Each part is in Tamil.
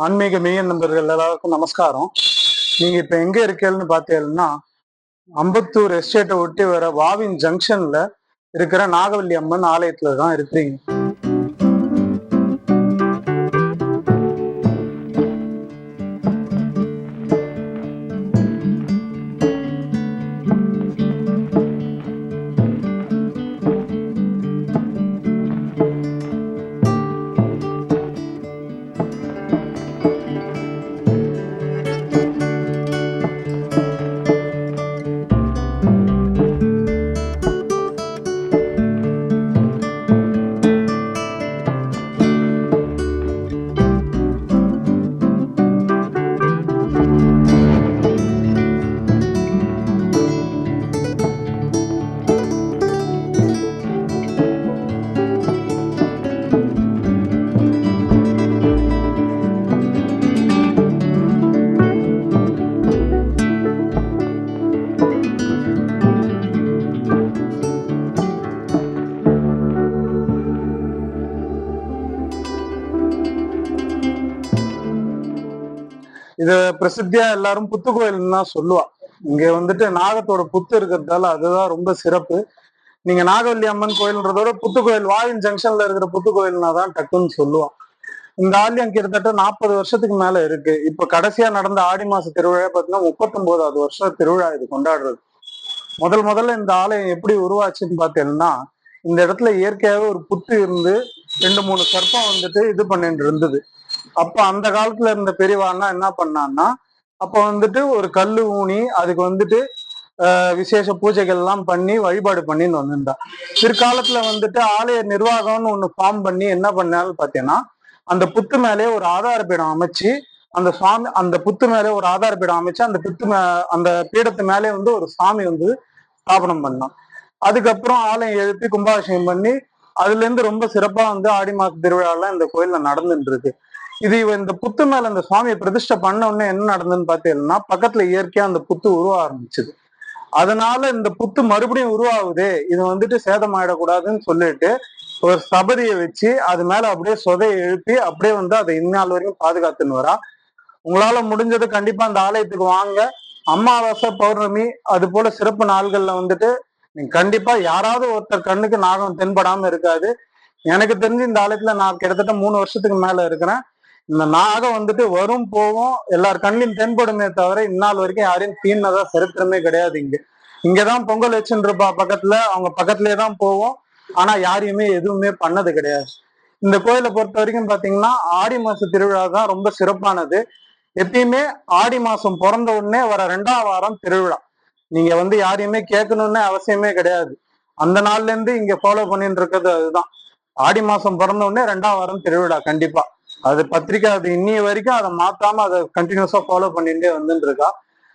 ஆன்மீக மெய்ய நண்பர்கள் எல்லாருக்கும் நமஸ்காரம். நீங்க இப்ப எங்க இருக்கீங்கன்னு பாத்தீங்கன்னா, அம்பத்தூர் எஸ்டேட்டை ஒட்டி வர வாவின் ஜங்ஷன்ல இருக்கிற நாகவல்லி அம்மன் ஆலயத்துல தான் இருக்கிறீங்க. இது பிரசித்தியா எல்லாரும் புத்து கோயில்னு தான் சொல்லுவா. இங்க வந்துட்டு நாகத்தோட புத்து இருக்கிறதால அதுதான் ரொம்ப சிறப்பு. நீங்க நாகவல்லி அம்மன் கோயில்ன்றதோட புத்து கோயில் வாவின் ஜங்ஷன்ல இருக்கிற புத்து கோயில்னா தான் டக்குன்னு சொல்லுவா. இந்த ஆலயம் கிட்டத்தட்ட 40 வருஷத்துக்கு மேல இருக்கு. இப்ப கடைசியா நடந்த ஆடி மாச திருவிழா பாத்தீங்கன்னா 39வது வருஷம் திருவிழா இது கொண்டாடுறது. முதல்ல இந்த ஆலயம் எப்படி உருவாச்சுன்னு பாத்தீங்கன்னா, இந்த இடத்துல இயற்கையாவே ஒரு புத்து இருந்து 2-3 சர்ப்பம் வந்துட்டு இது பண்ணிட்டு இருந்தது. அப்ப அந்த காலத்துல இருந்த பெரியவான்னா என்ன பண்ணான்னா, அப்ப வந்துட்டு ஒரு கல்லு ஊனி அதுக்கு வந்துட்டு விசேஷ பூஜைகள் எல்லாம் பண்ணி வழிபாடு பண்ணின்னு வந்திருந்தா. பிற்காலத்துல வந்துட்டு ஆலய நிர்வாகம்னு ஒண்ணு ஃபார்ம் பண்ணி என்ன பண்ணாலும் பாத்தீங்கன்னா, அந்த புத்து மேலே ஒரு ஆதார பீடம் அமைச்சு அந்த சுவாமி அந்த புத்து மேலே ஒரு ஆதார பீடம் அமைச்சு அந்த அந்த பீடத்து மேலே வந்து ஒரு சாமி வந்து ஸ்தாபனம் பண்ணான். அதுக்கப்புறம் ஆலயம் எழுப்பி கும்பாபிஷேகம் பண்ணி அதுல இருந்து ரொம்ப சிறப்பா வந்து ஆடி மாச திருவிழாலாம் இந்த கோயில்ல நடந்துட்டு இருக்கு. இது இந்த புத்து மேல அந்த சுவாமியை பிரதிஷ்டை பண்ண உடனே என்ன நடந்ததுன்னு பாத்தீங்கன்னா, பக்கத்துல இயற்கையா அந்த புத்து உருவ ஆரம்பிச்சுது. அதனால இந்த புத்து மறுபடியும் உருவாகுதே, இது வந்துட்டு சேதமாயிடக்கூடாதுன்னு சொல்லிட்டு ஒரு சபதியை வச்சு அது மேல அப்படியே சொதையை எழுப்பி அப்படியே வந்து அதை இந்நாள் வரைக்கும் பாதுகாத்துன்னு வரா. உங்களால முடிஞ்சது கண்டிப்பா அந்த ஆலயத்துக்கு வாங்க. அமாவாசை, பௌர்ணமி அது போல சிறப்பு நாள்கள்ல வந்துட்டு நீங்க கண்டிப்பா யாராவது ஒருத்தர் கண்ணுக்கு நாகம் தென்படாம இருக்காது. எனக்கு தெரிஞ்சு இந்த ஆலயத்துல நான் கிட்டத்தட்ட 3 வருஷத்துக்கு மேல இருக்கிறேன். இந்த நாகம் வந்துட்டு வரும் போவோம், எல்லார் கண்ணிலும் தென்படுமே தவிர இந்நாள் வரைக்கும் யாரையும் தீனதா சரித்திரமே கிடையாது. இங்கதான் பொங்கல் வச்சுட்டு இருப்பா பக்கத்துல, அவங்க பக்கத்துலயே தான் போவோம். ஆனா யாரையுமே எதுவுமே பண்ணது கிடையாது. இந்த கோயிலை பொறுத்த வரைக்கும் பாத்தீங்கன்னா ஆடி மாச திருவிழா தான் ரொம்ப சிறப்பானது. எப்பயுமே ஆடி மாசம் பிறந்த உடனே வர 2ஆம் வாரம் திருவிழா. நீங்க வந்து யாரையுமே கேட்கணும்னு அவசியமே கிடையாது. அந்த நாள்ல இருந்து இங்க ஃபாலோ பண்ணிட்டு இருக்கிறது அதுதான். ஆடி மாசம் பிறந்த உடனே 2ஆம் வாரம் திருவிழா கண்டிப்பா. அது பத்திரிக்கை அது இன்னிய வரைக்கும் அதை மாத்தாம அதை கண்டினியூஸா ஃபாலோ பண்ணிட்டே வந்துட்டு இருக்கா.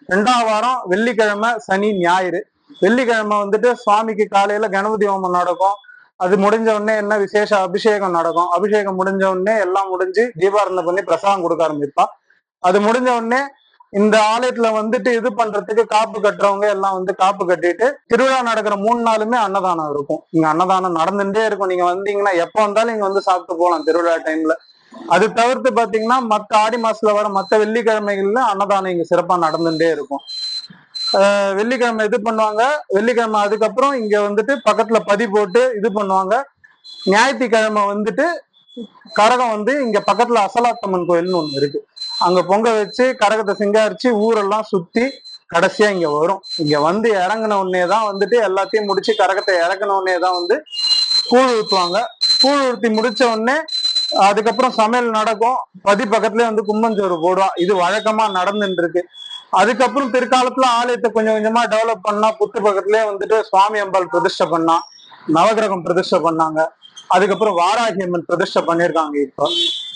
2ஆம் வாரம் வெள்ளிக்கிழமை, சனி, ஞாயிறு. வெள்ளிக்கிழமை வந்துட்டு சுவாமிக்கு காலையில கணபதி ஹோமம் நடக்கும். அது முடிஞ்ச உடனே என்ன விசேஷ அபிஷேகம் நடக்கும். அபிஷேகம் முடிஞ்ச உடனே எல்லாம் முடிஞ்சு தீபாரதனை பண்ணி பிரசாதம் கொடுக்க ஆரம்பிப்பா. அது முடிஞ்ச உடனே இந்த ஆலயத்துல வந்துட்டு இது பண்றதுக்கு காப்பு கட்டுறவங்க எல்லாம் வந்து காப்பு கட்டிட்டு திருவிழா நடக்கிற 3 நாளுமே அன்னதானம் இருக்கும். இங்க அன்னதானம் நடந்துட்டே இருக்கும். நீங்க வந்தீங்கன்னா எப்ப வந்தாலும் இங்க வந்து சாப்பிட்டு போகலாம் திருவிழா டைம்ல. அது தவிர்த்து பாத்தீங்கன்னா மத்த ஆடி மாசத்துல வர மத்த வெள்ளிக்கிழமைகள்ல அன்னதானம் இங்க சிறப்பா நடந்துட்டே இருக்கும். வெள்ளிக்கிழமை இது பண்ணுவாங்க. வெள்ளிக்கிழமை அதுக்கப்புறம் இங்க வந்துட்டு பக்கத்துல பதி போட்டு இது பண்ணுவாங்க. ஞாயிற்றுக்கிழமை வந்துட்டு கரகம் வந்து இங்க பக்கத்துல அசலாத்தம்மன் கோயில்னு ஒண்ணு இருக்கு. அங்க பொங்க வச்சு கரகத்தை சிங்காரிச்சு ஊரெல்லாம் சுத்தி கடைசியா இங்க வரும். இங்க வந்து இறங்கின உடனேதான் வந்துட்டு எல்லாத்தையும் முடிச்சு கரகத்தை இறங்கின உடனேதான் வந்து கூழ் ஊத்துவாங்க. கூழ் ஊத்தி முடிச்ச உடனே அதுக்கப்புறம் சமையல் நடக்கும். பதி பக்கத்துலயே வந்து கும்பஞ்சோறு போடுவான். இது வழக்கமா நடந்துட்டு இருக்கு. அதுக்கப்புறம் பிற்காலத்துல ஆலயத்தை கொஞ்சம் கொஞ்சமா டெவலப் பண்ணா புத்து பக்கத்துலயே வந்துட்டு சுவாமி அம்பாள் பிரதிஷ்டை பண்ணா, நவகிரகம் பிரதிஷ்டை பண்ணாங்க. அதுக்கப்புறம் வாராகி அம்மன் பிரதிஷ்டை பண்ணியிருக்காங்க. இப்போ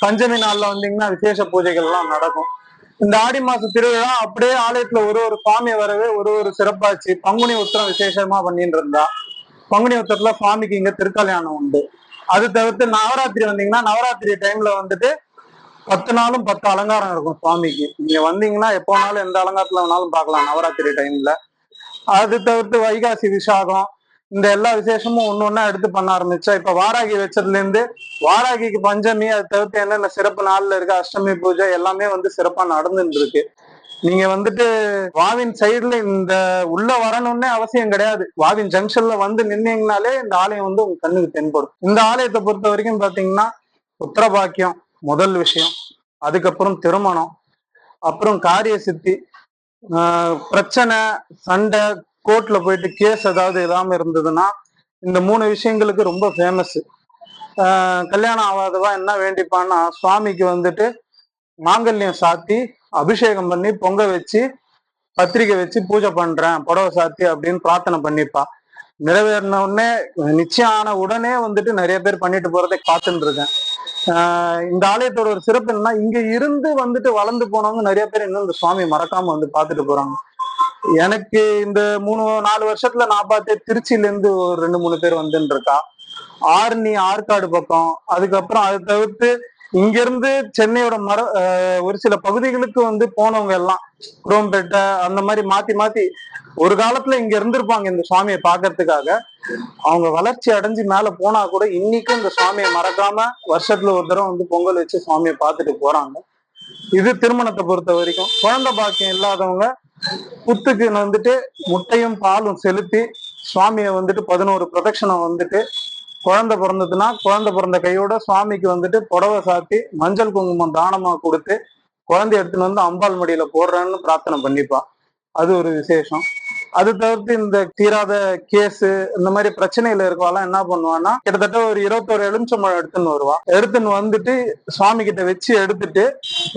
பஞ்சமி நாள்ல வந்தீங்கன்னா விசேஷ பூஜைகள் எல்லாம் நடக்கும். இந்த ஆடி மாச திருவிழா அப்படியே ஆலயத்துல ஒரு சுவாமி வரவே ஒரு சிறப்பாச்சு. பங்குனி உத்திரம் விசேஷமா பண்ணிட்டு இருந்தா. பங்குனி உத்திரத்துல சுவாமிக்கு இங்க திருக்கல்யாணம் உண்டு. அது தவிர்த்து நவராத்திரி வந்தீங்கன்னா நவராத்திரி டைம்ல வந்துட்டு 10 நாளும் 10 அலங்காரம் இருக்கும் சுவாமிக்கு. நீங்க வந்தீங்கன்னா எப்போ வேணாலும் எந்த அலங்காரத்துல வேணாலும் பார்க்கலாம் நவராத்திரி டைம்ல. அது தவிர்த்து வைகாசி விசாகம் இந்த எல்லா விசேஷமும் ஒண்ணு எடுத்து பண்ண ஆரம்பிச்சா. இப்ப வாராகி வச்சதுல இருந்து வாராகிக்கு பஞ்சமி, அதை தவிர்த்து என்னென்ன சிறப்பு நாள்ல இருக்கு, அஷ்டமி பூஜை எல்லாமே சிறப்பா நடந்துட்டு இருக்கு. நீங்க வாவின் சைடுல இந்த உள்ள வரணும்னே அவசியம் கிடையாது. வாவின் ஜங்ஷன்ல நின்னீங்கனாலே இந்த ஆலயம் உங்க கண்ணுக்கு தென்படும். இந்த ஆலயத்தை பொறுத்த வரைக்கும் பாத்தீங்கன்னா புத்திரபாக்கியம் முதல் விஷயம், அதுக்கப்புறம் திருமணம், அப்புறம் காரிய சித்தி, பிரச்சனை, சண்டை, கோர்ட்ல போயிட்டு கேஸ் ஏதாவது இல்லாம இருந்ததுன்னா இந்த 3 விஷயங்களுக்கு ரொம்ப ஃபேமஸ். கல்யாணம் ஆகாதவா என்ன வேண்டிப்பான்னா சுவாமிக்கு மாங்கல்யம் சாத்தி அபிஷேகம் பண்ணி பொங்க வச்சு பத்திரிக்கை வச்சு பூஜை பண்றேன் புடவை சாத்தி அப்படின்னு பிரார்த்தனை பண்ணிப்பா. நிறைவேறின உடனே நிச்சயம் ஆன உடனே நிறைய பேர் பண்ணிட்டு போறதை பார்த்துட்டு இருக்கேன். இந்த ஆலயத்தோட ஒரு சிறப்பு என்னன்னா, இங்க இருந்து வளர்ந்து போனவங்க நிறைய பேர் இன்னும் இந்த சுவாமி மறக்காம பார்த்துட்டு போறாங்க. எனக்கு இந்த 3-4 வருஷத்துல நான் பார்த்தேன். திருச்சியில இருந்து ஒரு 2-3 பேர் இருக்கா. ஆர்னி ஆற்காடு பக்கம், அதுக்கப்புறம் அதை தவிர்த்து இங்க இருந்து சென்னையோட ஒரு சில பகுதிகளுக்கு போனவங்க எல்லாம் குரோம்பேட்டை அந்த மாதிரி மாத்தி மாத்தி ஒரு காலத்துல இங்க இருந்திருப்பாங்க இந்த சுவாமியை பாக்குறதுக்காக. அவங்க வளர்ச்சி அடைஞ்சு மேல போனா கூட இன்னைக்கும் இந்த சுவாமியை மறக்காம வருஷத்துல ஒரு தடவை பொங்கல் வச்சு சுவாமியை பார்த்துட்டு போறாங்க. இது திருமணத்தை பொறுத்த வரைக்கும். குழந்தை பாக்கியம் இல்லாதவங்க புத்துக்கு முட்டையும் பாலும் செலுத்தி சுவாமியை 11 பிரதட்சணை குழந்தை பிறந்ததுன்னா குழந்தை பிறந்த கையோட சுவாமிக்கு புடவை சாத்தி மஞ்சள் குங்குமம் தானமா கொடுத்து குழந்தை எடுத்துன்னு அம்பாள் மடியில போடுறேன்னு பிரார்த்தனை பண்ணிப்பா. அது ஒரு விசேஷம். அது தவிர்த்து இந்த தீராத கேஸு இந்த மாதிரி பிரச்சனையில இருக்கவாலாம் என்ன பண்ணுவான்னா, கிட்டத்தட்ட ஒரு 21 எலுமிச்சம்பழம் எடுத்துன்னு வருவா. எடுத்துன்னு சுவாமி கிட்ட வச்சு எடுத்துட்டு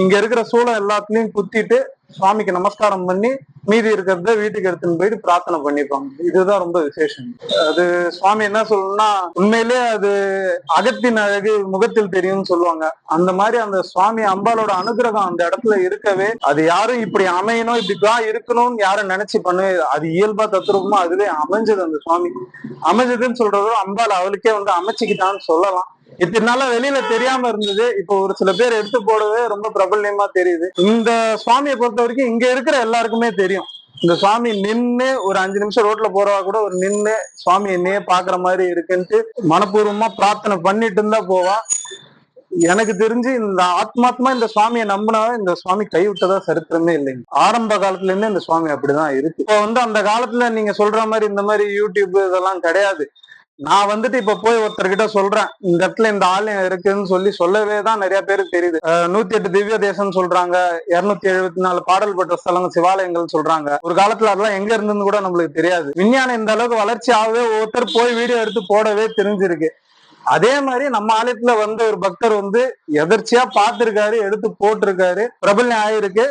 இங்க இருக்கிற சூளம் எல்லாத்துலயும் குத்திட்டு சுவாமிக்கு நமஸ்காரம் பண்ணி மீதி இருக்கிறத வீட்டுக்கு எடுத்துன்னு போயிட்டு பிரார்த்தனை பண்ணிப்பாங்க. இதுதான் ரொம்ப விசேஷம். அது சுவாமி என்ன சொல்லணும்னா, உண்மையிலே அது அகத்தின் அழகு முகத்தில் தெரியும்னு சொல்லுவாங்க. அந்த மாதிரி அந்த சுவாமி அம்பாலோட அனுகிரகம் அந்த இடத்துல இருக்கவே, அது யாரும் இப்படி அமையணும் இப்படிதான் இருக்கணும்னு யாரும் நினைச்சு பண்ணவே, அது இயல்பா தத்துரூபமா அதுவே அமைஞ்சது. அந்த சுவாமி அமைஞ்சதுன்னு சொல்றதோ அம்பாள் அவளுக்கே அமைச்சுக்கிட்டான்னு சொல்லலாம். இத்தனை நாளா வெளியில தெரியாம இருந்தது, இப்போ ஒரு சில பேர் எடுத்து போடவே ரொம்ப பிரபல்யமா தெரியுது. இந்த சுவாமியை பொறுத்த வரைக்கும் இங்க இருக்கிற எல்லாருக்குமே தெரியும். இந்த சுவாமி நின்னு ஒரு 5 நிமிஷம் ரோட்ல போறவா கூட ஒரு நின்னு சுவாமி என்னையே பாக்குற மாதிரி இருக்குன்ட்டு மனப்பூர்வமா பிரார்த்தனை பண்ணிட்டு இருந்தா போவா. எனக்கு தெரிஞ்சு இந்த ஆத்மாத்மா இந்த சுவாமியை நம்பினாவே இந்த சுவாமி கைவிட்டதா சரித்திரமே இல்லைங்க. ஆரம்ப காலத்துல இருந்தே இந்த சுவாமி அப்படிதான் இருக்கு. இப்போ அந்த காலத்துல நீங்க சொல்ற மாதிரி இந்த மாதிரி யூடியூப் இதெல்லாம் கிடையாது. நான் இப்ப போய் ஒருத்தர்கிட்ட சொல்றேன் இந்த இடத்துல இந்த ஆலயம் இருக்குன்னு சொல்லவே தான் நிறைய பேருக்கு தெரியுது. 108 திவ்ய தேசம் சொல்றாங்க, 274 பாடல் பெற்ற ஸ்தலங்கள் சிவாலயங்கள் சொல்றாங்க. ஒரு காலத்துல அதெல்லாம் எங்க இருந்துன்னு கூட நம்மளுக்கு தெரியாது. விஞ்ஞானம் இந்த அளவுக்கு வளர்ச்சி ஆகவே ஒவ்வொருத்தர் போய் வீடியோ எடுத்து போடவே தெரிஞ்சிருக்கு. அதே மாதிரி நம்ம ஆலயத்துல ஒரு பக்தர் எதர்ச்சியா பார்த்திருக்காரு, எடுத்து போட்டிருக்காரு, பிரபல்யம் ஆயிருக்கு.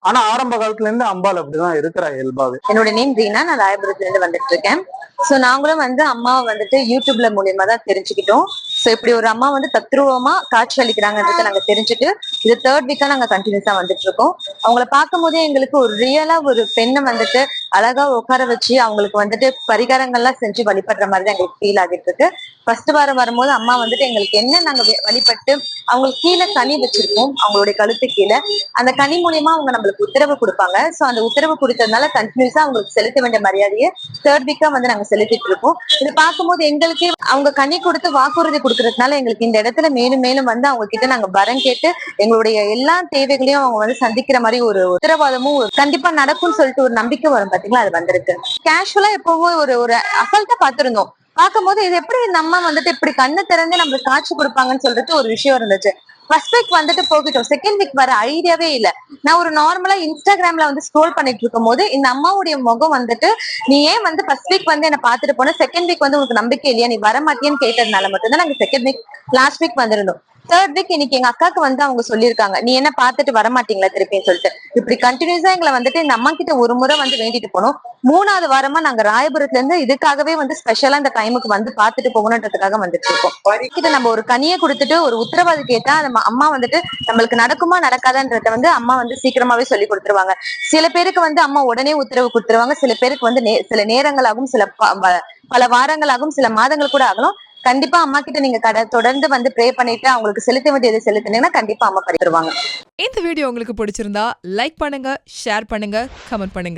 ஆனா ஆரம்ப காலத்துல இருந்து அம்பாள் அப்படிதான் இருக்கிறா இயல்பாவே. என்னோட நேம் ரீனா, நான் ராயபுரத்துல இருந்து வந்துட்டு இருக்கேன். சோ நாங்களும் அம்மாவை யூடியூப்ல மூலியமா தான் தெரிஞ்சுக்கிட்டோம். சோ இப்படி ஒரு அம்மா தத்ரூபமா காட்சி அளிக்கிறாங்கன்றத நாங்க தெரிஞ்சுட்டு இது 3rd வீக்கா நாங்க கண்டினியூஸா வந்துட்டு இருக்கோம். அவங்கள பார்க்கும் போதே எங்களுக்கு ஒரு ரியலா ஒரு பெண்ணை அழகா உட்கார வச்சு அவங்களுக்கு பரிகாரங்கள்லாம் செஞ்சு வழிபடுற மாதிரி தான் எங்களுக்கு ஃபீல் ஆகிட்டு இருக்கு. ஃபர்ஸ்ட் வாரம் வரும்போது அம்மா எங்களுக்கு என்ன நாங்க வழிபட்டு அவங்களுக்கு கீழே கனி வச்சிருக்கோம், அவங்களுடைய கழுத்து கீழே அந்த கனி மூலியமா அவங்க நம்மளுக்கு உத்தரவு கொடுப்பாங்க. சோ அந்த உத்தரவு கொடுத்ததுனால கண்டினியூஸா அவங்களுக்கு செலுத்த வேண்டிய மரியாதையை 3rd வீக்கா நாங்க செலுத்திட்டு இருக்கோம். இது பார்க்கும்போது எங்களுக்கே அவங்க கனி கொடுத்து வாக்குறுதி கொடுக்கறதுனால எங்களுக்கு இந்த இடத்துல மேலும் மேலும் அவங்க கிட்ட நாங்க வரம் கேட்டு எங்களுடைய எல்லா தேவைகளையும் அவங்க சந்திக்கிற மாதிரி ஒரு உத்தரவாதமும் கண்டிப்பா நடக்கும்னு சொல்லிட்டு ஒரு நம்பிக்கை வரும் பாத்தீங்களா, அது வந்திருக்கு. கேஷுவலா எப்பவும் ஒரு அசல்ட்டா பாத்துருந்தோம். பார்க்கும்போது இது எப்படி நம்ம இப்படி கண்ணு திறந்து நம்மளுக்கு காட்சி கொடுப்பாங்கன்னு சொல்லிட்டு ஒரு விஷயம் இருந்துச்சு. ஃபர்ஸ்ட் வீக் போகிட்டோம். செகண்ட் வீக் வர ஐடியாவே இல்ல. நான் ஒரு நார்மலா இன்ஸ்டாகிராம்ல ஸ்க்ரோல் பண்ணிட்டு இருக்கும் போது இந்த அம்மாவுடைய முகம் நீ ஏன் ஃபர்ஸ்ட் வீக் என்ன பாத்துட்டு போன, செகண்ட் வீக் உனக்கு நம்பிக்கை இல்லையா, நீ வர மாட்டியான்னு கேட்டதுனால மட்டும்தான் நாங்க செகண்ட் வீக் லாஸ்ட் வீக் வந்திருந்தோம். 3rd வீக் இன்னைக்கு எங்க அக்காக்கு அவங்க சொல்லியிருக்காங்க, நீ என்ன பாத்துட்டு வர மாட்டீங்களா திருப்பின்னு சொல்லிட்டு. இப்படி கண்டினியூஸா எங்களை இந்த அம்மா கிட்ட ஒரு முறை வேண்டிட்டு போனோம். 3வது வாரமா நாங்க ராயபுரத்துல இருந்து இதுக்காகவே ஸ்பெஷலா இந்த டைமுக்கு பாத்துட்டு போகணுன்றதுக்காக வந்துட்டு இருக்கோம். நம்ம ஒரு கனியை கொடுத்துட்டு ஒரு உத்தரவாதி கேட்டா நம்ம அம்மா நம்மளுக்கு நடக்குமா நடக்காதான்றத அம்மா சீக்கிரமாவே சொல்லி கொடுத்துருவாங்க. சில பேருக்கு அம்மா உடனே உத்தரவு கொடுத்துருவாங்க, சில பேருக்கு சில நேரங்களாகும், சில பல வாரங்களாகும், சில மாதங்கள் கூட ஆகணும். கண்டிப்பா அம்மா கிட்ட நீங்க தொடர்ந்து ப்ரே பண்ணிட்டு அவங்களுக்கு செலுத்த வேண்டியதை செலுத்தினீங்கன்னா கண்டிப்பா அம்மா பறித்துருவாங்க. இந்த வீடியோ உங்களுக்கு பிடிச்சிருந்தா லைக் பண்ணுங்க, ஷேர் பண்ணுங்க, கமெண்ட் பண்ணுங்க.